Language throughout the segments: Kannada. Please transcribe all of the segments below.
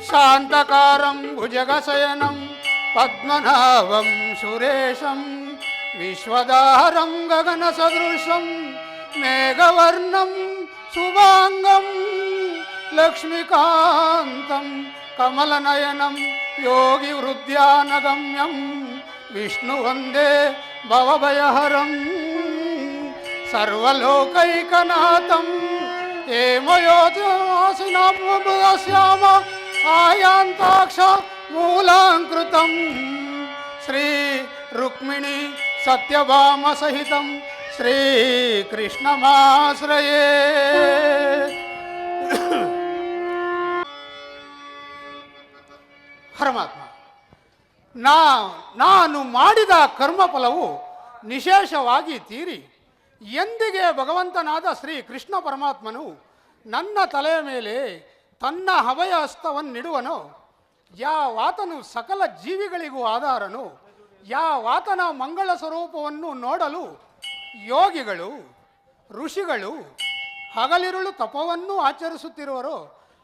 ಶಾಂತಕಾರಂ ಭುಜಗಶಯನಂ ಪದ್ಮನಾಭಂ ಸುರೇಶಂ ವಿಶ್ವದಾರಂ ಗಗನ ಸದೃಶಂ ಮೇಘವರ್ಣಂ ಶುಭಾಂಗಂ ಲಕ್ಷ್ಮೀಕಾಂತಂ ಕಮಲನಯನಂ ಯೋಗಿ ಹೃದ್ಯಾನಗಮ್ಯಂ ವಿಷ್ಣು ವಂದೇ ಭವಭಯಹರಂ ಸರ್ವಲೋಕೈಕನಾಥಂ ಹೇಮಯೋಜನಾಸಿನಾಶ್ಯಾಮ ಆಯಾಂತಾಕ್ಷ ಮೂಲಾಂಕೃತಂ ಶ್ರೀ ರುಕ್ಮಿಣಿ ಸತ್ಯಭಾಮ ಸಹಿತಂ ಶ್ರೀ ಕೃಷ್ಣಮಾಶ್ರಯೇ. ಪರಮಾತ್ಮ, ನಾನು ಮಾಡಿದ ಕರ್ಮಫಲವು ನಿಶೇಷವಾಗಿ ತೀರಿ ಎಂದಿಗೆ ಭಗವಂತನಾದ ಶ್ರೀ ಕೃಷ್ಣ ಪರಮಾತ್ಮನು ನನ್ನ ತಲೆಯ ಮೇಲೆ ತನ್ನ ಅಭಯ ಹಸ್ತವನ್ನಿಡುವನೋ, ಯಾವಾತನು ಸಕಲ ಜೀವಿಗಳಿಗೂ ಆಧಾರನು, ಯಾವಾತನ ಮಂಗಳ ಸ್ವರೂಪವನ್ನು ನೋಡಲು ಯೋಗಿಗಳು ಋಷಿಗಳು ಹಗಲಿರುಳು ತಪವನ್ನು ಆಚರಿಸುತ್ತಿರುವರೋ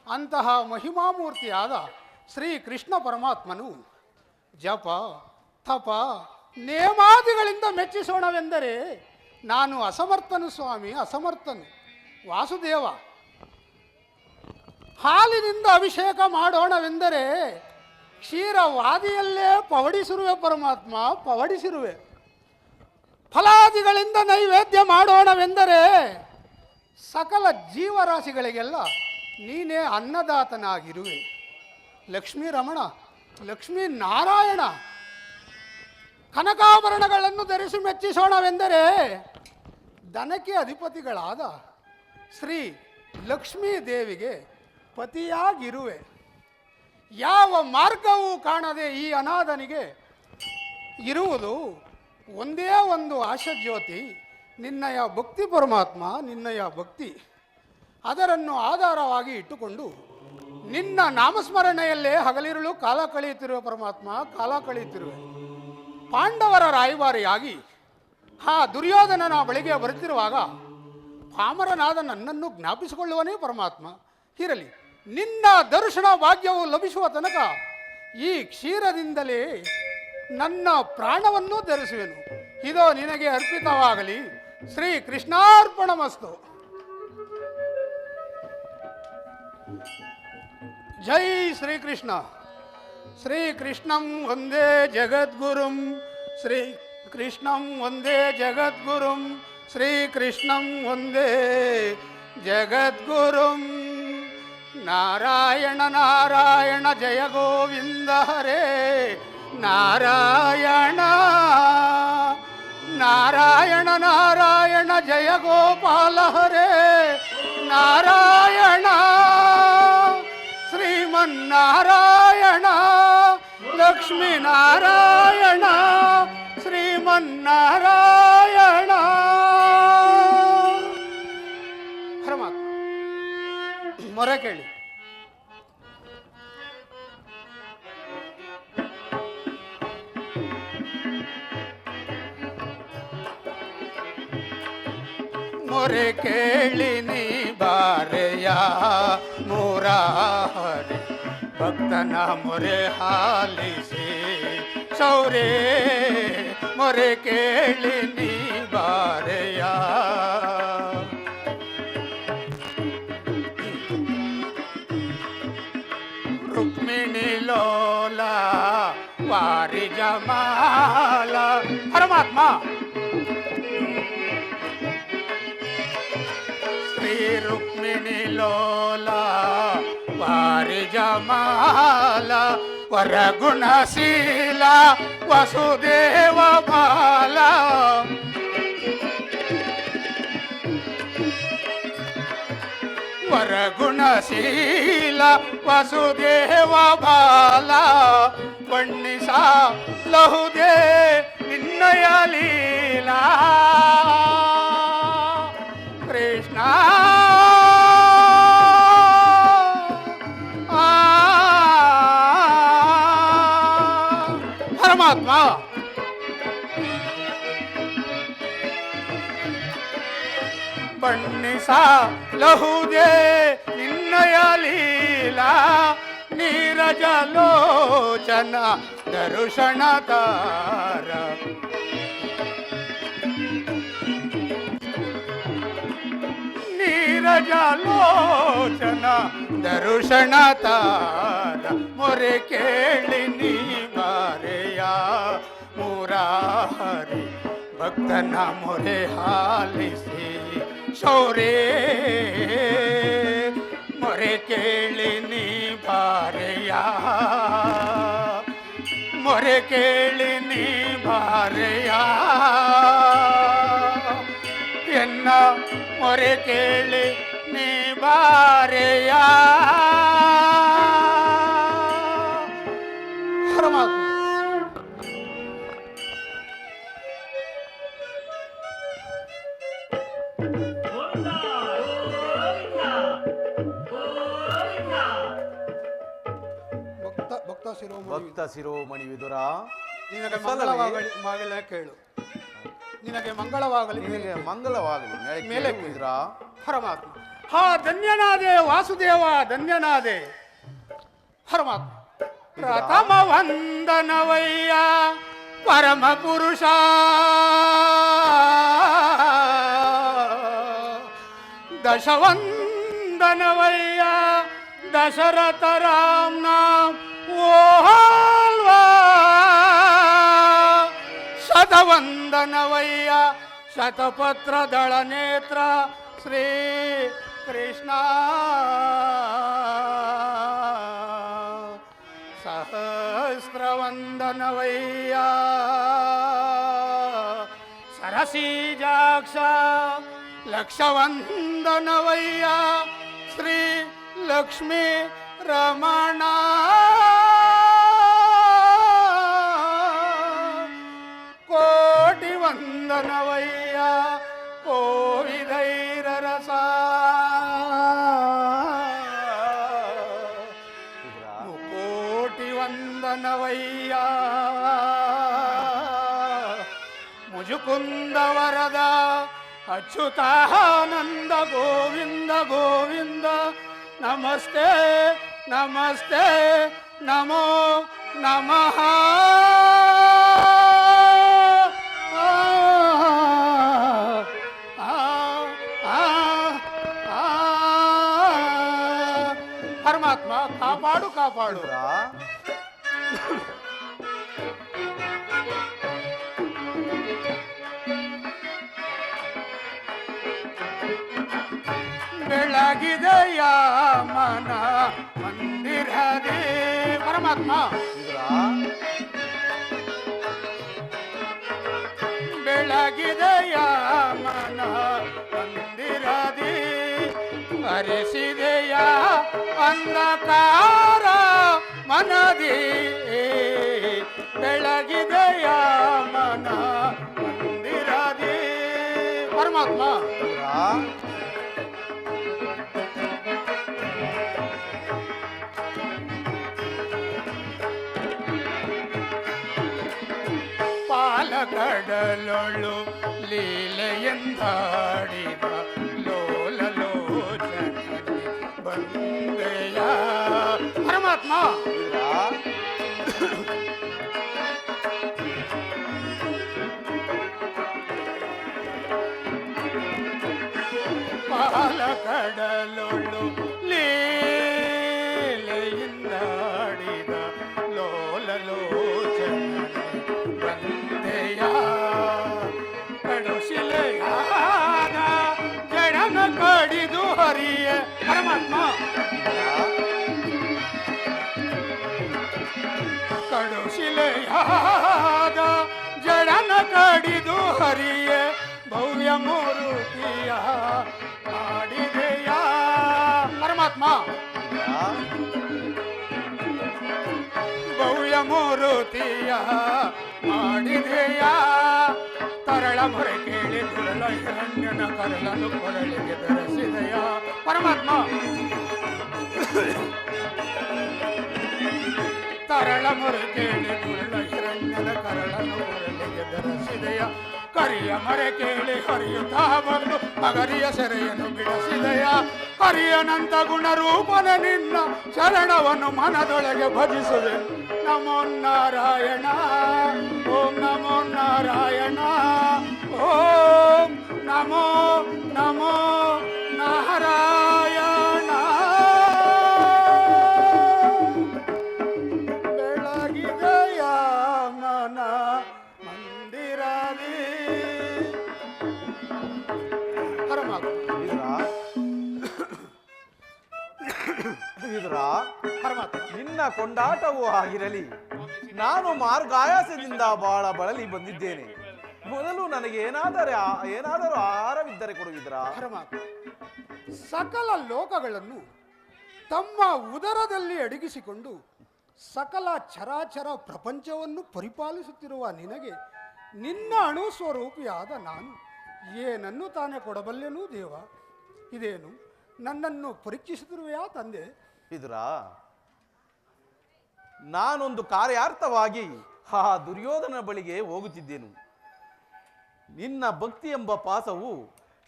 ಅಂತಹ ಮಹಿಮಾಮೂರ್ತಿಯಾದ ಶ್ರೀ ಕೃಷ್ಣ ಪರಮಾತ್ಮನು ಜಪ ತಪ ನೇಮಾದಿಗಳಿಂದ ಮೆಚ್ಚಿಸೋಣವೆಂದರೆ ನಾನು ಅಸಮರ್ಥನು ಸ್ವಾಮಿ, ಅಸಮರ್ಥನು. ವಾಸುದೇವ, ಹಾಲಿನಿಂದ ಅಭಿಷೇಕ ಮಾಡೋಣವೆಂದರೆ ಕ್ಷೀರವಾದಿಯಲ್ಲೇ ಪವಡಿಸಿರುವೆ ಪರಮಾತ್ಮ, ಪವಡಿಸಿರುವೆ. ಫಲಾದಿಗಳಿಂದ ನೈವೇದ್ಯ ಮಾಡೋಣವೆಂದರೆ ಸಕಲ ಜೀವರಾಶಿಗಳಿಗೆಲ್ಲ ನೀನೇ ಅನ್ನದಾತನಾಗಿರುವೆ. ಲಕ್ಷ್ಮೀ ರಮಣ, ಲಕ್ಷ್ಮೀ ನಾರಾಯಣ, ಕನಕಾಭರಣಗಳನ್ನು ಧರಿಸಿ ಮೆಚ್ಚಿಸೋಣವೆಂದರೆ ದನಕ್ಕೆ ಅಧಿಪತಿಗಳಾದ ಶ್ರೀ ಲಕ್ಷ್ಮೀ ದೇವಿಗೆ ಪತಿಯಾಗಿರುವೆ. ಯಾವ ಮಾರ್ಗವೂ ಕಾಣದೆ ಈ ಅನಾಥನಿಗೆ ಇರುವುದು ಒಂದೇ ಒಂದು ಆಶಾಜ್ಯೋತಿ, ನಿನ್ನಯ ಭಕ್ತಿ ಪರಮಾತ್ಮ, ನಿನ್ನಯ ಭಕ್ತಿ. ಅದರನ್ನು ಆಧಾರವಾಗಿ ಇಟ್ಟುಕೊಂಡು ನಿನ್ನ ನಾಮಸ್ಮರಣೆಯಲ್ಲೇ ಹಗಲಿರುಳು ಕಾಲ ಕಳೆಯುತ್ತಿರುವ ಪರಮಾತ್ಮ, ಕಾಲ ಕಳೆಯುತ್ತಿರುವೆ. ಪಾಂಡವರ ರಾಯಭಾರಿಯಾಗಿ ಆ ದುರ್ಯೋಧನನ ಬಳಿಗೆ ಬರುತ್ತಿರುವಾಗ ಪಾಮರನಾದ ನನ್ನನ್ನು ಜ್ಞಾಪಿಸಿಕೊಳ್ಳುವನೇ ಪರಮಾತ್ಮ. ಇರಲಿ, ನಿನ್ನ ದರ್ಶನ ಭಾಗ್ಯವು ಲಭಿಸುವ ತನಕ ಈ ಕ್ಷೀರದಿಂದಲೇ ನನ್ನ ಪ್ರಾಣವನ್ನು ಧರಿಸುವೆನು. ಇದೋ ನಿನಗೆ ಅರ್ಪಿತವಾಗಲಿ. ಶ್ರೀ ಕೃಷ್ಣಾರ್ಪಣಮಸ್ತು. ಜೈ ಶ್ರೀಕೃಷ್ಣ. ಶ್ರೀಕೃಷ್ಣಂ ವಂದೇ ಜಗದ್ಗುರುಂ, ಶ್ರೀಕೃಷ್ಣಂ ವಂದೇ ಜಗದ್ಗುರುಂ, ಶ್ರೀಕೃಷ್ಣಂ ವಂದೇ ಜಗದ್ಗುರುಂ. ನಾರಾಯಣ ನಾರಾಯಣ ಜಯ ಗೋವಿಂದ ಹರೇ ನಾರಾಯಣ, ನಾರಾಯಣ ನಾರಾಯಣ ಜಯ ಗೋಪಾಲ ಹರೇ ನಾರಾಯಣ, ಶ್ರೀಮನ್ನಾರಾಯಣ ಲಕ್ಷ್ಮೀ ನಾರಾಯಣ ಶ್ರೀಮನ್ನಾರಾಯಣ. ಪರಮಾತ್ಮ ಮೊರೆ ಕೇಳಿ. ಮೊರೆ ಕೇಳಿ ನೀ ಬಾರೆಯ ಮುರಾರಿ, ಭಕ್ತನ ಮೊರೆ ಹಾಲಿಸಿ ಸೌರೇ. ಮೊರೆ ಕೇಳಿ ನೀ ಬಾರೆಯ. ರುಕ್ಮಿಣಿ ಲೋಲ ವಾರಿ ಜಮಾಲ. ಪರಮಾತ್ಮ, ಶ್ರೀ ರುಕ್ಮಿಣಿ ಲೋಲ ವಾರಿ ಜಮಾಲ, ವರಗುಣಶೀಲ ವಸುದೇವ ಬಾಲ. ವರಗುಣಶೀಲ ವಸುದೇವ ಬಾಲ, ಬಣ್ಣಿಸ ಲಹುದೇ ನಿನ್ನಯ ಲೀಲಾ. ಕೃಷ್ಣ ಪರಮಾತ್ಮ, ಬಣ್ಣಿಸಲಹುದೇ ನಿನ್ನಯ ಲೀಲಾ ನೀರಜಲೋಚನ ದರುಶನದಾರ ನೀರಜಲೋಚನ ದರುಶನದಾರ ಮೊರೆ ಕೇಳಿ ನೀ ಬಾರೆಯ ಮುರಾರಿ ಭಕ್ತನ ಮೊರೆ ಹಾಲಿಸಿ ಶೌರೇ ಮೊರೆ ಕೇಳಿ ನೀ ಬಾರೆಯ ಮೊರೆ ಕೇಳಿ ನೀ ಬಾರೆಯ ಎನ್ನ ಮೊರೆ ಕೇಳಿ ನೀ ಬಾರೆಯ ಪರಮಾತ್ಮ ಭಕ್ತ ಶಿರೋಮಣಿ ವಿದುರ, ನಿನಗೆ ಮಂಗಳವಾಗಲಿ ಮಾಗಲ ಕೇಳು. ನಿನಗೆ ಮಂಗಳವಾಗಲಿ, ನಿನಗೆ ಮಂಗಳವಾಗಲಿ ಮೇಲೆ ವಿದುರ. ಪರಮಾತ್ಮ ಹಾ ಧನ್ಯನಾದೆ ವಾಸುದೇವ, ಧನ್ಯನಾದೆ ಪರಮಾತ್ಮ. ಪ್ರಥಮ ವಂದನವಯ್ಯ ಪರಮ ಪುರುಷ, ದಶವಂದನವಯ್ಯ ದಶರಥ ರಾಮ್ನ ಓಲ್ವಾ, ಶತವಂದನವಯ್ಯ ಶತಪತ್ರ ದಳ ನೇತ್ರ ಶ್ರೀ ಕೃಷ್ಣ, ಸಹಸ್ರವಂದನವಯ್ಯ ಸರಸೀಜಾಕ್ಷ, ಲಕ್ಷವಂದನವಯ್ಯ ಶ್ರೀ ಲಕ್ಷ್ಮೀ ರಮಣ, ಕೋಟಿ ವಂದನವಯ್ಯ ಕೋವಿದೈರ ರಸ, ಮುಕೋಟಿ ವಂದನವಯ್ಯ ಮುಜುಕುಂದ ವರದ ಅಚ್ಯುತಾನಂದ ಗೋವಿಂದ ಗೋವಿಂದ, ನಮಸ್ತೆ ನಮಸ್ತೆ ನಮೋ ನಮಃ. ಪರಮಾತ್ಮ ಕಾಪಾಡು ಕಾಪಾಡು. ಬೆಳಗಿದೆಯ ಮನ ಮಂದಿರದೇ ಪರಮಾತ್ಮ, ಬೆಳಗಿದೆಯ ಮನ ಮಂದಿರದೇ ಹರಿಸಿದೆಯ ಅಂಧಕಾರ ಮನದಿ, ಬೆಳಗಿದೆಯ ಮನ ಮಂದಿರದೇ ಪರಮಾತ್ಮ. ಪಾಲಕಡಲೊಳು ಲೀಲೆಯೆಂದಾಡಿದ ಲೋಲಲೋಚನನೆ ಬಂದೆಯ ಪರಮಾತ್ಮ. ಪಾಲಕಡಲೊಳು ಲೀಲೆಯಿಂದಾಡಿದ ಲೋಲಲೋಚನನೆ ಬಂದೆಯ, ಕಡುಶಿಲೆಯಾದ ಜಡನ ಕಡಿದು ಹರಿಯ ಪರಮಾತ್ಮ. ಕಡುಶಿಲೆಯಾದ ಜಡನ ಕಡಿದು ಹರಿಯ ಭವ್ಯ ಮೂರುತಿಯ ಮಾಡಿದೆಯ ಪರಮಾತ್ಮ. ಭವ್ಯ ಮೂರುತಿಯ ಮಾಡಿದೆಯ, ತರಳ ಮೊರೆ ಕೇಳಿ ದುರಳ ಹಿರಣ್ಯನ ಕರಳನು ಕೊರಳಿಗೆ ಧರಿಸಿದೆಯ ಪರಮಾತ್ಮ. ಕರಳ ಮೊರೆ ಕೇಳಿ ಗುರುಳ ಹಿರಣ್ಯನ ಕರಳನ್ನು ಕೊರಳಿಗೆ ಧರಿಸಿದೆಯ ಕರಿಯ ಮರೆ ಕೇಳಿ ಹರಿಯುತ್ತಾ ಬಂದು ಮಗರಿಯ ಸೆರೆಯನ್ನು ಬಿಡಿಸಿದೆಯ ಹರಿಯನಂತ ಗುಣರೂಪನ ನಿನ್ನ ಶರಣವನ್ನು ಮನದೊಳಗೆ ಭಜಿಸುವೆ ನಮೋ ನಾರಾಯಣ ಓಂ ನಮೋ ನಾರಾಯಣ ಓಂ ನಮೋ ನಮೋ ನಾರಾಯಣ ಬೆಳಗಿದೆಯ ಮನ ಮಂದಿರದಿ ಪರಮಾತ್ಮ ನಿನ್ನ ಕೊಂಡಾಟವೂ ಆಗಿರಲಿ. ನಾನು ಮಾರ್ಗಾಯಾಸದಿಂದ ಬಹಳ ಬಳಲಿ ಬಂದಿದ್ದೇನೆ. ಮೊದಲು ನನಗೆ ಏನಾದರೂ ಆಹಾರವಿದ್ದರೆ ಕೊಡುವಿದ್ರಾ? ಸಕಲ ಲೋಕಗಳನ್ನು ತಮ್ಮ ಉದರದಲ್ಲಿ ಅಡಗಿಸಿಕೊಂಡು ಸಕಲ ಚರಾಚರ ಪ್ರಪಂಚವನ್ನು ಪರಿಪಾಲಿಸುತ್ತಿರುವ ನಿನಗೆ ನಿನ್ನ ಅಣು ಸ್ವರೂಪಿಯಾದ ನಾನು ಏನನ್ನು ತಾನೇ ಕೊಡಬಲ್ಲೆನೂ ದೇವ? ಇದೇನು ನನ್ನನ್ನು ಪರೀಕ್ಷಿಸುತ್ತಿರುವೆಯಾ ತಂದೆ? ಇದ್ರಾ ನಾನೊಂದು ಕಾರ್ಯಾರ್ಥವಾಗಿ ಆ ದುರ್ಯೋಧನ ಬಳಿಗೆ ಹೋಗುತ್ತಿದ್ದೇನು. ನಿನ್ನ ಭಕ್ತಿ ಎಂಬ ಪಾಸವು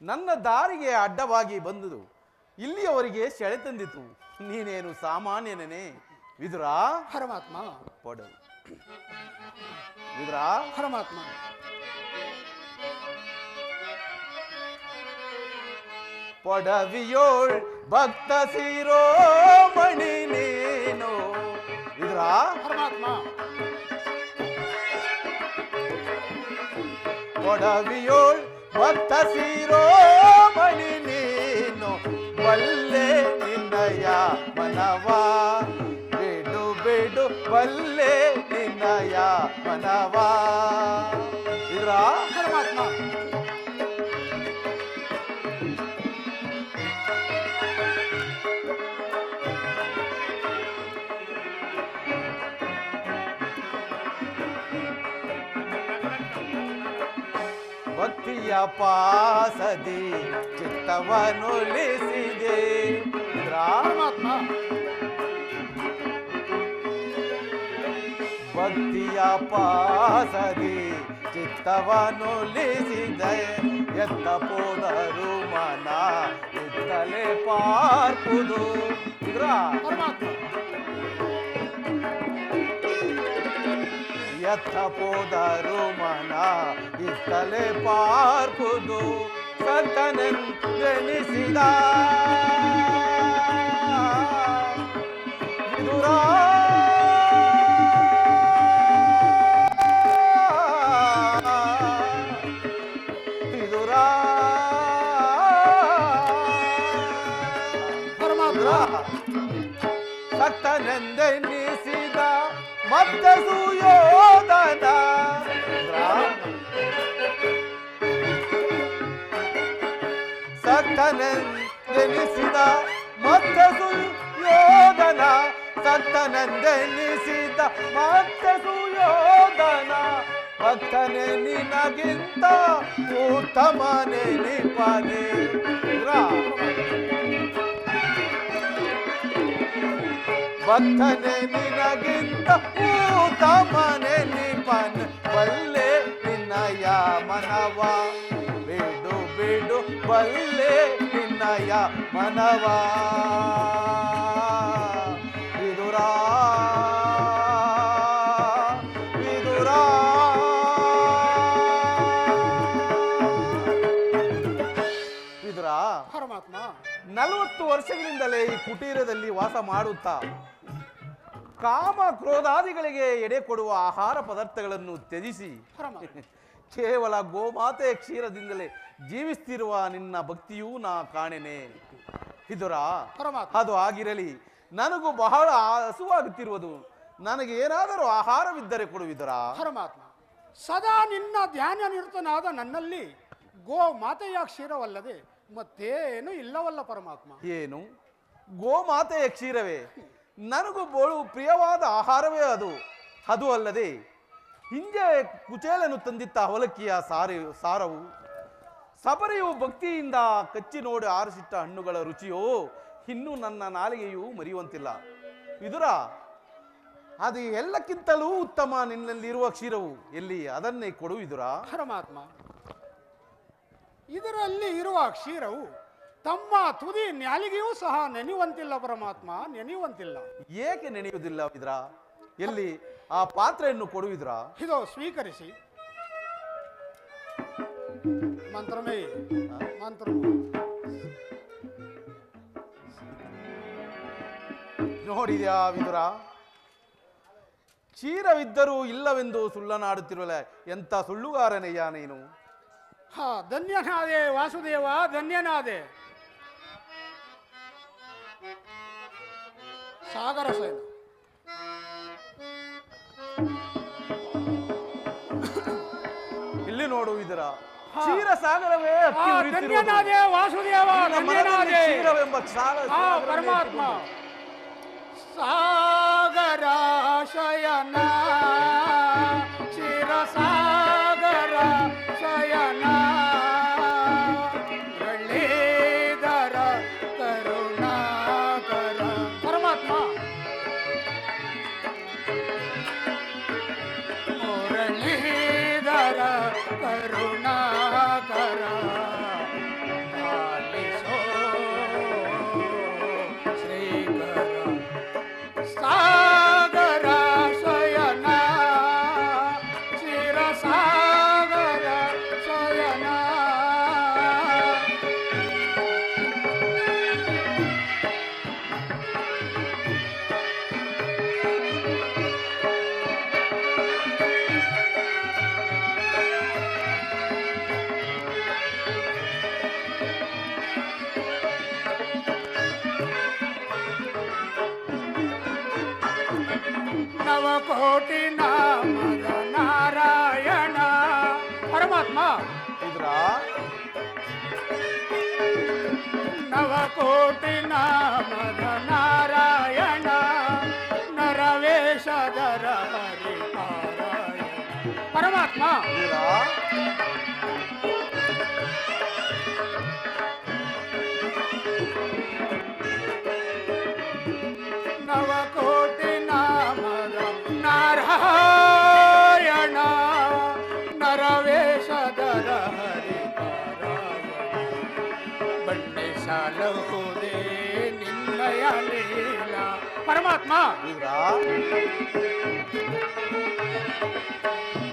ನನ್ನ ದಾರಿಗೆ ಅಡ್ಡವಾಗಿ ಬಂದುದು ಇಲ್ಲಿಯವರೆಗೆ ಸೆಳೆ ತಂದಿತು. ನೀನೇನು ಸಾಮಾನ್ಯನೇ ವಿದುರಾ? ಪರಮಾತ್ಮ ಪೊಡವು ವಿದುರಾ? ಪರಮಾತ್ಮ ಪೊಡವಿಯೋಳ್ ಭಕ್ತ ಶಿರೋಮಣಿ ನೀನು ವಿದುರಾ? ಪರಮಾತ್ಮ ಪೊಡವಿಯೋಳ್ ಭಕ್ತ ಶಿರೋಮಣಿ ನೀನು ಬಲ್ಲೆ ನಿನ್ನಯ ಮನವಾ ಬಿಡು ಬಿಡು ಬಲ್ಲೆ ನಿನ್ನಯ ಮನವಾ ವಿದುರಾ? ಪರಮಾತ್ಮ ಭಕ್ತಿಯ ಪಾಸದಿ ಚಿತ್ತವನುಲಿಸಿದೆ ಪರಮಾತ್ಮ ಭಕ್ತಿಯ ಪಾಸದಿ ಚಿತ್ತವನುಲಿಸಿದೆ ಎತ್ತ ಪೋದರು ಮನ ಇತ್ತಲೇ ಪಾರ್ಪುದು ಪರಮಾತ್ಮ ಎತ್ತ ಪೋದರು ಮನ ಇತ್ತಲೇ ಪಾರ್ಪುದು ಸಂತನೆನಿಸಿದ ವಿದುರಾ? ವಿದುರಾ? ಸಕ್ತನೆಂದೆನಿಸಿದ ಮತ್ತ ಸುಯೋಧನ ಸಕ್ತನೆಂದೆನಿಸಿದ ಮತ್ತ ಸುಯೋಧನ ಸಕ್ತನೆಂದೆನಿಸಿದ ಮತ್ತ ಸುಯೋಧನ ಭಕ್ತನೆ ನಿನಗಿಂತ ಉತ್ತಮನೆ ನಿಪನೆ ಭಕ್ತನೆ ನಿನಗಿಂತ ಉತ್ತಮನೆ ನಿಪನ ಬಲ್ಲೆ ನಿನ್ನಯ ಮನವ ಬಿಡು ಬಿಡು ಬಲ್ಲೆ ನಿನ್ನಯ ಮನವ ವಿದುರಾ? ವಿದುರಾ? ವಿದುರಾ? ಪರಮಾತ್ಮ 40 ವರ್ಷಗಳಿಂದಲೇ ಈ ಕುಟೀರದಲ್ಲಿ ವಾಸ ಮಾಡುತ್ತಾ ಕಾಮ ಕ್ರೋಧಾದಿಗಳಿಗೆ ಎಡೆ ಕೊಡುವ ಆಹಾರ ಪದಾರ್ಥಗಳನ್ನು ತ್ಯಜಿಸಿ ಕೇವಲ ಗೋಮಾತೆಯ ಕ್ಷೀರದಿಂದಲೇ ಜೀವಿಸ್ತಿರುವ ನಿನ್ನ ಭಕ್ತಿಯೂ ನಾ ಕಾಣೆನೆ ವಿದುರಾ? ಅದು ಆಗಿರಲಿ. ನನಗೂ ಬಹಳ ಹಸುವಾಗುತ್ತಿರುವುದು. ನನಗೆ ಏನಾದರೂ ಆಹಾರವಿದ್ದರೆ ಕೊಡುವಿದುರಾ? ಪರಮಾತ್ಮ ಸದಾ ನಿನ್ನ ಧ್ಯಾನ ನಿರತನಾದ ನನ್ನಲ್ಲಿ ಗೋ ಮಾತೆಯ ಕ್ಷೀರವಲ್ಲದೆ ಮತ್ತೇನು ಇಲ್ಲವಲ್ಲ ಪರಮಾತ್ಮ. ಏನು ಗೋಮಾತೆಯ ಕ್ಷೀರವೇ? ನನಗೂ ಬಹು ಪ್ರಿಯವಾದ ಆಹಾರವೇ ಅದು ಅಲ್ಲದೆ ಹಿಂದೆ ಕುಚೇಲನು ತಂದಿತ್ತ ಅವಲಕ್ಕಿಯ ಸಾರವು ಸಬರಿಯು ಭಕ್ತಿಯಿಂದ ಕಚ್ಚಿ ನೋಡಿ ಆರಿಸಿಟ್ಟ ಹಣ್ಣುಗಳ ರುಚಿಯೋ ಇನ್ನೂ ನನ್ನ ನಾಲಿಗೆಯೂ ಮರೆಯುವಂತಿಲ್ಲ ವಿದುರ. ಅದು ಎಲ್ಲಕ್ಕಿಂತಲೂ ಉತ್ತಮ ನಿನ್ನಲ್ಲಿರುವ ಕ್ಷೀರವು ಎಲ್ಲಿ ಅದನ್ನೇ ಕೊಡುವಿದುರಾ? ಪರಮಾತ್ಮ, ಇದರಲ್ಲಿ ಇರುವ ಕ್ಷೀರವು ತಮ್ಮ ತುದಿ ನ್ಯಾಲಿಗೆಯೂ ಸಹ ನೆನೆಯುವಂತಿಲ್ಲ ಪರಮಾತ್ಮ, ನೆನೆಯುವಂತಿಲ್ಲ. ಏಕೆ ನೆನೆಯುವುದಿಲ್ಲ ವಿದ್ರ? ಎಲ್ಲಿ ಆ ಪಾತ್ರೆಯನ್ನು ಕೊಡುವಿದ್ರಾ? ಇದೋ ಸ್ವೀಕರಿಸಿ. ಮಂತ್ರಮೇ ಮಂತ್ರ. ನೋಡಿದ್ಯಾ ವಿದುರ, ಕ್ಷೀರವಿದ್ದರೂ ಇಲ್ಲವೆಂದು ಸುಳ್ಳನಾಡುತ್ತಿರಲ್ಲ. ಎಂಥ ಸುಳ್ಳುಗಾರನಯ್ಯ ನೀನು. ಹಾ, ಧನ್ಯನಾದೆ ವಾಸುದೇವ, ಧನ್ಯನಾದೆ. ಸಾಗರ ಸೇನ, ಇಲ್ಲಿ ನೋಡು ಇದರ ಕ್ಷೀರ ಸಾಗರವೇ ಧನ್ಯನಾದೆ ವಾಸುದೇವ, ಧನ್ಯನಾದೆ. ಕ್ಷೀರವೆಂಬ ಪರಮಾತ್ಮ, ಸಾಗರ ಶಯನ, ಕ್ಷೀರ ಸಾಗರ ಶಯನ, ಒಳ್ಳೆದರ ಕರುಣಾಕರ. ಪರಮಾತ್ಮ, ಮುರಳೀಧರ ಕರುಣಾಕರ, ಪಾಲಿಸೋ ಶ್ರೀಕರ. ಸಾಗರ ಶಯನ, ಕ್ಷೀರ ಸಾಗರ ಶಯನ. ನವಕೋಟಿ ನಾಮದ ನಾರಾಯಣ. ಪರಮಾತ್ಮ, ಇದ್ರ ನವಕೋಟಿ ನಾಮದ ನಾರಾಯಣ, ನರವೇಶಧರ ಹರಿಪಾರಾಯಣ. ಪರಮಾತ್ಮ, ಇದ್ರ ನವಕೋಟಿ ನಾಮದ ನಾರಾಯಣ, ನರವೇಶಧರ ಹರಿಪಾರಾಯಣ. ಬಣ್ಣಿಸಲಹುದೇ ನಿನ್ನಯ ಲೀಲ. ಪರಮಾತ್ಮ, ಇದ್ರ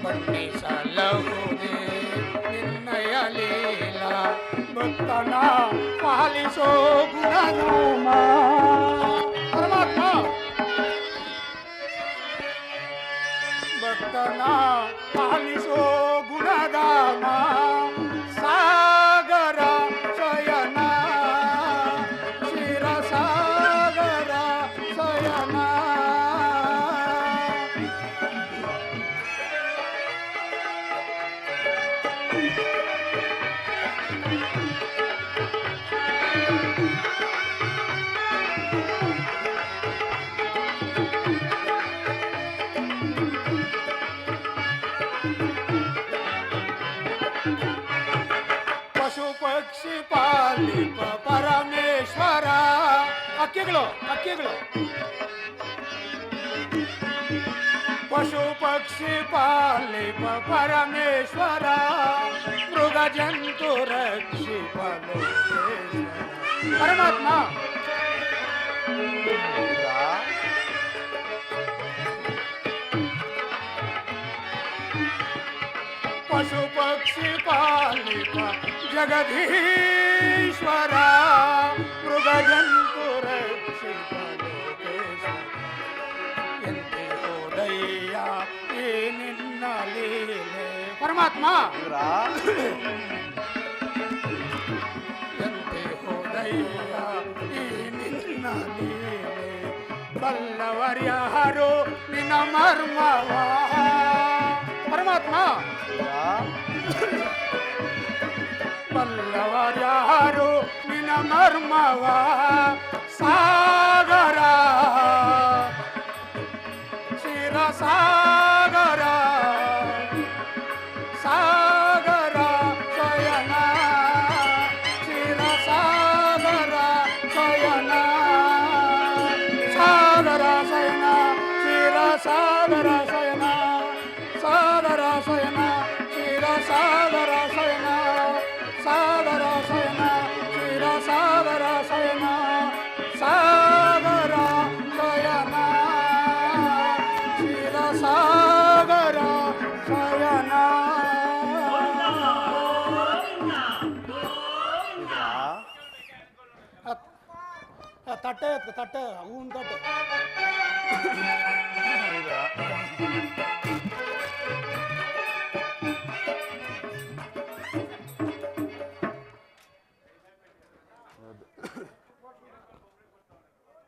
ಬಣ್ಣಿಸಲಹುದೇ ನಿನ್ನಯ ಲೀಲ. ಭಕ್ತನ ಪಾಲಿಸೋ ಗುಣಧಾಮ. ಪರಮಾತ್ಮ, ಭಕ್ತನ ಪಾಲಿಸೋ ಗುಣಧಾಮ. ಸಾಗರ ಶಯನ, ಕ್ಷೀರ ಸಾಗರ ಶಯನ. ಪಶು ಪಕ್ಷಿ ಪಾಲಿಪ ಪರಮೇಶ್ವರ. ಅಕ್ಕಿಗಳು ಅಕ್ಕಿಗಳು. ಪಶು ಪಕ್ಷಿ ಪಾಲಿಪ ಪರಮೇಶ್ವರ, ಮೃಗ ಜಂತು ರಕ್ಷಿಪ ಲೋಕೇಶ್ವರ. ಪರಮಾತ್ಮ, ಪಶು ಪಕ್ಷಿ ಪಾಲಿಪ ಜಗದೀಶ್ವರ, ಮೃಗ ಜಂತು ರಕ್ಷಿಪ ಲೋಕೇಶ್ವರ. ಎಂತೆ ಹೋದಯ್ಯ ಈ ನಿನ್ನ ಲೀಲೆ. ಪರಮಾತ್ಮ, ಇದ್ರ ಎಂತೆ ಹೋದಯ್ಯ ಈ ನಿನ್ನ ಲೀಲೆ. ಬಲ್ಲವರ್ಯಾರು ನಿನ್ನ ಮರ್ಮವ. ಪರಮಾತ್ಮ, ಬಲ್ಲವರ್ಯಾರು ನಿನ್ನ ಮರ್ಮವ. ಸಾಗರ ಕ್ಷೀರ ಸಾಗರ, ಸಾಗರ ಶಯನ, ಕ್ಷೀರ ಸಾಗರ ಶಯನ. ಸಾಗರ ಶಯನ, ಕ್ಷೀರ ಸಾಗರ ಶಯನ ಸಾಗರ ಶಯನ ಕ್ಷೀರ ಸಾಗರ ಶಯನ ಸಾಗರ ಶಯನ ಕ್ಷೀರ ಸಾಗರ ಶಯನ ಸಾಗರ ಶಯನ ಕ್ಷೀರ ಸಾಗರ ಶಯನ. ತಟ್ಟೆ ತಟ್ಟೆ ಹೂವಿನ ತಟ್ಟೆ.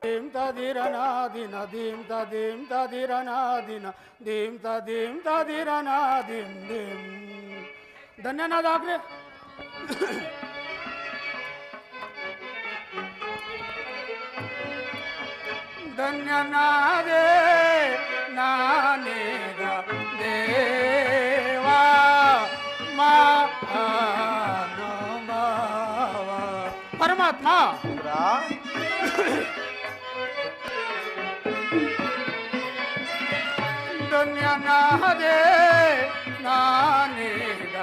ದೀಂ ತದಿರನಾದಿನ ದೀಂ ತದೀಂ ತದಿರನಾದಿನ ದೀಂ ತದೀಂ ತದಿರನಾದಿಂ ದೀಂ. ಧನ್ಯನಾದ ಆಗ್ಲಿ. ಧನ್ಯನಾದೆ ನಾನೇಗ ದೇವಾ ಮಹಾನುಭಾವ. ಪರಮಾತ್ಮ ಧನ್ಯನಾದೆ ನಾನೇಗ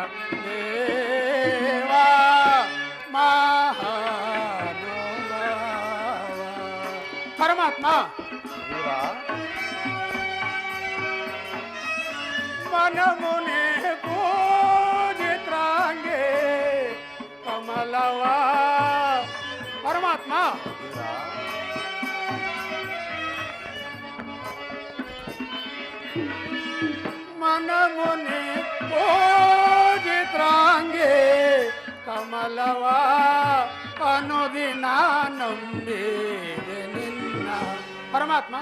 ದೇವಾ ಮಹಾನುಭಾವ. ಪರಮಾತ್ಮ ಮನಮುನೆ ಪೂಜಿತ್ರಾಂಗೆ ಕಮಲವ. ಪರಮಾತ್ಮ ಮನಮುನೆ ಪೂಜಿತ್ರಾಂಗೆ ಕಮಲವ ಅನುದಿನ ನಂಬಿದೆ ನಿನ್ನ. ಪರಮಾತ್ಮ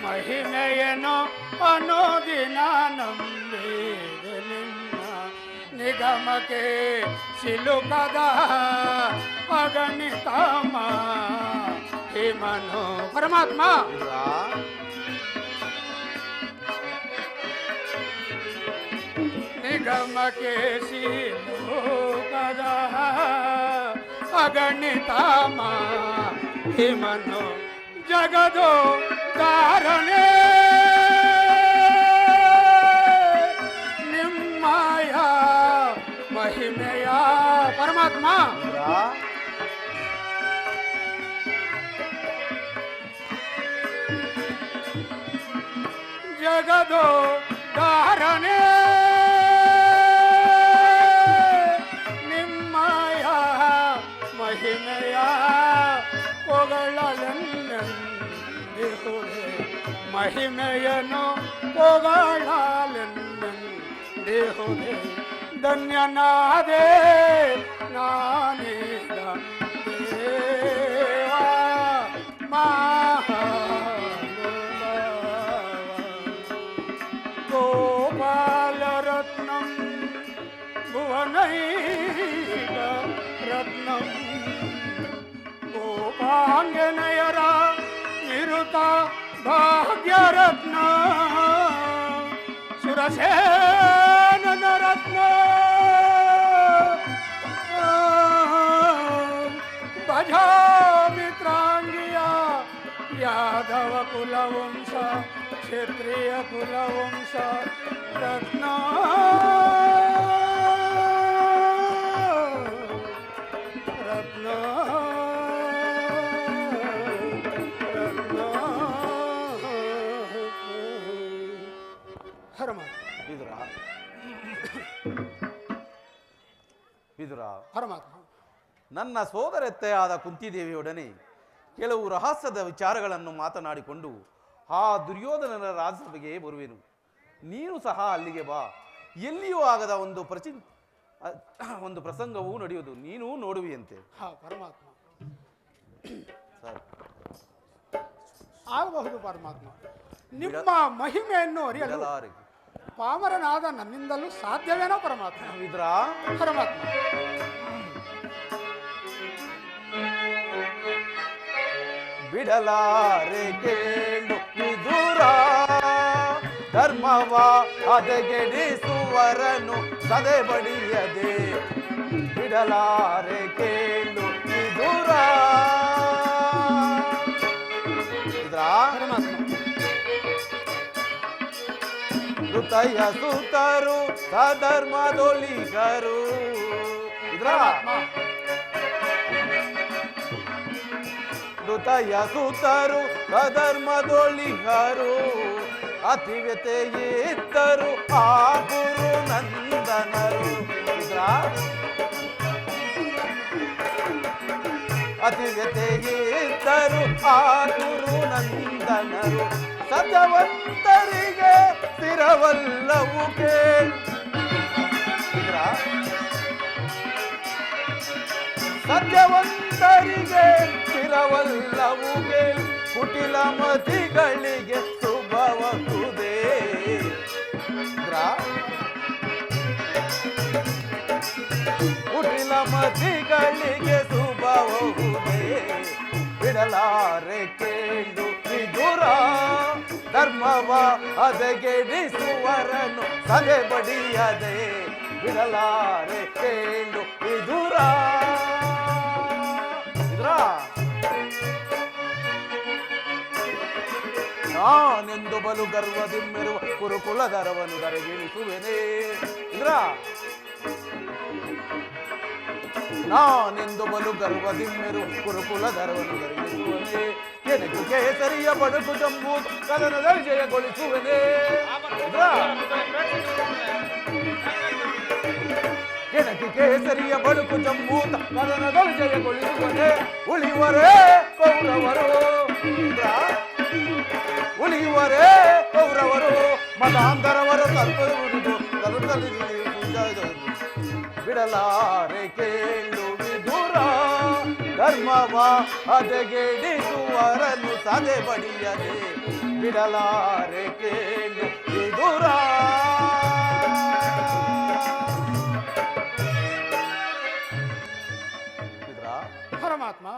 ಮಹಿಮೆಯನು ಅನುದಿನ ನಂಬಿದೆ ನಿನ್ನ. ನಿಗಮಕ್ಕೆ ಸಿಲುಕದ ಅಗಣಿತ ಹಿಮನು. ಪರಮಾತ್ಮ ನಿಗಮಕ್ಕೆ ಸಿಲುಕದ ಅಗಣಿತ ಹಿಮನು ಜಗದೋ ಕಾರಣೆ ನಿಮ್ಮಯ ಮಹಿಮೆಯ. ಪರಮಾತ್ಮ ಜಗದೋ ಕಾರಣೆ ನಿಮ್ಮಯ ಮಹಿಮೆಯ ಪೊಗಳಲೆಂದೆಹುದೆ. ಮಹಿಮೆಯನು ಪೊಗಳಲೆಂದೆಹುದೆ. ಧನ್ಯನಾದೆ ನಾನೀಗ ದೇವಾ ಮಹಾನುಭಾವ. ಗೋಪಾಲರತ್ನಂ ಭುವನೈಕ ರತ್ನಂ ಗೋಪಾಂಗನಯರ ನಿರುತ ಭಾಗ್ಯರತ್ನ ಸುರಸೇನನ ರತ್ನ ಭಜಾಮಿತ್ರಾಂಗಿಯ ಯಾದವ ಕುಲವಂಶ ಕ್ಷತ್ರಿಯ ಕುಲವಂಶ ರತ್ನ. ರತ್ನ ವಿದುರ, ಪರಮಾತ್ಮ ನನ್ನ ಸೋದರತ್ತೆಯಾದ ಕುಂತಿದೇವಿಯೊಡನೆ ಕೆಲವು ರಹಸ್ಯದ ವಿಚಾರಗಳನ್ನು ಮಾತನಾಡಿಕೊಂಡು ಆ ದುರ್ಯೋಧನನ ರಾಜಸಭೆಗೆ ಬರುವೆನು. ನೀನು ಸಹ ಅಲ್ಲಿಗೆ ಬಾ. ಎಲ್ಲಿಯೂ ಆಗದ ಒಂದು ಪ್ರಸಂಗವೂ ನಡೆಯುವುದು, ನೀನು ನೋಡುವಿಯಂತೆ. ಪರಮಾತ್ಮ ಸರ್ ಆಗಬಹುದು. ಪರಮಾತ್ಮ ನಿಮ್ಮ ಮಹಿಮೆಯನ್ನು ಅರಿಯಲು ಪಾಮರನಾದ ನನ್ನಿಂದಲೂ ಸಾಧ್ಯವೇನೋ ಪರಮಾತ್ಮ. ವಿದುರ, ಪರಮಾತ್ಮ ಬಿಡಲಾರೆ ಕೇಳು ವಿದುರ, ಧರ್ಮವ ಹದಗೆಡಿಸುವರನು ಸದೆ ಬಡಿಯದೆ. ಬಿಡಲಾರೆ ಕೇಳು ವಿದುರ. ಪರಮಾತ್ಮ ದುತಯ್ಯ ಸುತರು ಸಧರ್ಮದೊಳಿಗರು. ಇದ್ರ ದುತಯ್ಯ ಸುತರು ಸಧರ್ಮದೊಳಿಗರು, ಅತಿವ್ಯತೆ ಇದ್ದರು ಆ ಗುರು ನಂದನರು. ಇದ್ರ ಅತಿವ್ಯತೆ ಇದ್ದರು ಆ ಗುರು ನಂದನರು, ಸತ್ಯವಂತರಿಗೆ ಸ್ಥಿರವಲ್ಲವು ಕೇಳು. ಸತ್ಯವಂತರಿಗೆ ಸ್ಥಿರವಲ್ಲವು ಕೇಳು, ಕುಟಿಲ ಮತಿಗಳಿಗೆ ಶುಭವಹುದೇ. ಕುಟಿಲ ಮತಿಗಳಿಗೆ ಶುಭವಹುದೇ. ಬಿಡಲಾರೆ ಕೇಳು ವಿದುರ, ಧರ್ಮವ ಹದಗೆಡಿಸುವರನು ಸದೆ ಬಡಿಯದೆ. ಬಿಡಲಾರೆ ಕೇಳು ವಿದುರ. ನಾನೆಂದು ಬಲು ಗರ್ವದಿಮ್ಮೆರುವ ಕುರುಕುಲಧರವನ್ನು ಧರೆಗಿಳಿಸುವೆನೇ. ಇಂದ್ರ ನಾನೆಂದು ಬಲು ಗರ್ವದಿಮ್ಮೆರು ಕುರುಕುಲಧರವನ್ನು ಧರೆಗಿಳಿಸುವನೇ. ಕೆನಕು ಕೇಸರಿಯ ಬಡುಕು ಜಂಬೂ ಕದನದಲ್ಲಿ ಜಯಗೊಳಿಸುವೆನೇ. ಕೆನಕು ಕೇಸರಿಯ ಬಡುಕು ಜಂಬೂತ ಕದನದಲ್ಲಿ ಜಯಗೊಳಿಸುವನೇ. ಉಳಿವರೇ ಕೌರವರು, ಉಳಿಯುವರೇ ಕೌರವರು, ಮತಾಂತರವರು ತಲುಪುವುದು ತಲುಪಲಿ. ಬಿಡಲಾರೆ ಕೇಳು ವಿದುರ, ಧರ್ಮವ ಹದಗೆಡಿಸುವರನು ಸದೆ ಬಡಿಯದೆ. ಬಿಡಲಾರೆ ಕೇಳು ವಿದುರ. ಪರಮಾತ್ಮ,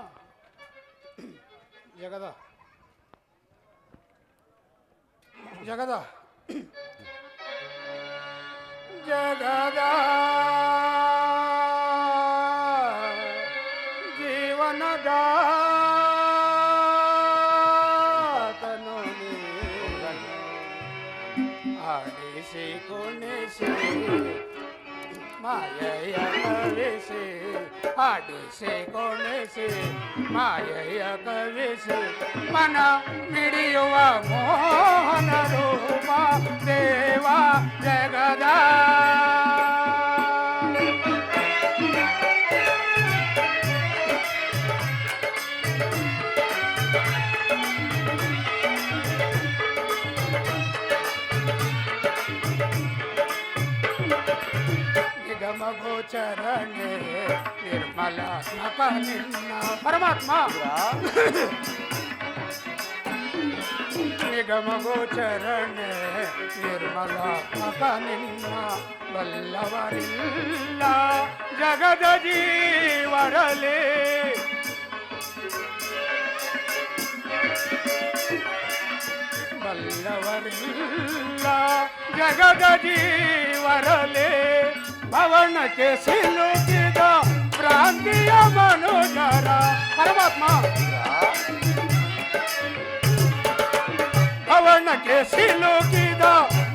ಜಗದ ಜಗದ ಜಗದ ಜೀವನದ ತನು ಆಡಿಸಿ ಕುಣಿಸಿ ಮಾಯೆಯ ಕವಿಸಿ, ಆಡಿಸಿ ಕುಣಿಸಿ ಮಾಯೆಯ ಕವಿಸಿ, ಮನ ಮಿಡಿಯುವ ಮೋಹನ ರೂಪ ದೇವ ಜಗದ. ಗೋಚರಣೆ ನಿರ್ಮಲಾತ್ಮಕ ನಿನ್ನ ಪರಮಾತ್ಮ. ನಿಗಮ ಗೋಚರಣೆ ನಿರ್ಮಲಾತ್ಮಕ ನಿನ್ನ ಬಲ್ಲವರಿಲ್ಲ ಜಗದ ಜೀವರಲಿ. ಬಲ್ಲವರಿಲ್ಲ ಜಗದ ಜೀವರಲಿ. ಭವನಕ್ಕೆ ಸಿಲುಕಿದ ಭ್ರಾಂತಿಯ ಮನುಜರ ಪರಮಾತ್ಮ. ಭವನಕ್ಕೆ ಸಿಲುಕಿದ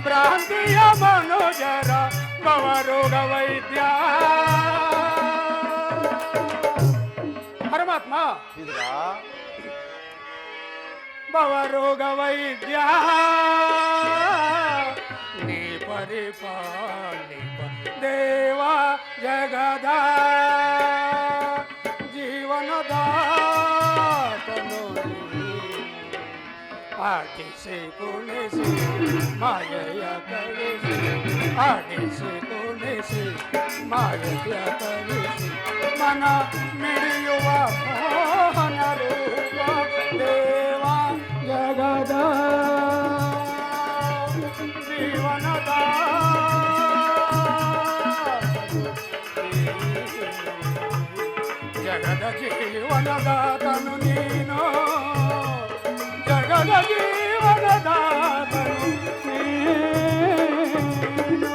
ಭ್ರಾಂತಿಯ ಮನುಜರ ಭವರೋಗ ವೈದ್ಯ ಪರಮಾತ್ಮ. ಭವರೋಗ ವೈದ್ಯ ನೀ ಪರಿಪಾಲಿ ದೇವ ಜಗದ ಜೀವನದ ತನು ಆಡಿಸಿ ಕುಣಿಸಿ ಮಾಯೆಯ ಕವಿಸಿ, ಆಡಿಸಿ ಕುಣಿಸಿ ಮಾಯೆಯ ಕವಿಸಿ, ಮನ ಮಿಡಿಯುವ ಮೋಹನ ರೂಪ ದೇವ ಜಗದ ಜೀವನದ ಜಗದ ಜೀವನದ ತನು ನೀನು, ಜಗದ ಜೀವನದ ತನು ನೀನು.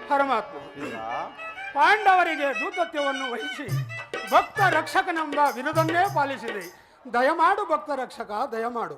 ಪರಮಾತ್ಮ ಪಾಂಡವರಿಗೆ ದೂತತ್ವವನ್ನು ವಹಿಸಿ ಭಕ್ತ ರಕ್ಷಕನೆಂಬ ಬಿರುದನ್ನೇ ಪಾಲಿಸಿದೆ. ದಯಮಾಡು ಭಕ್ತ ರಕ್ಷಕ, ದಯಮಾಡು.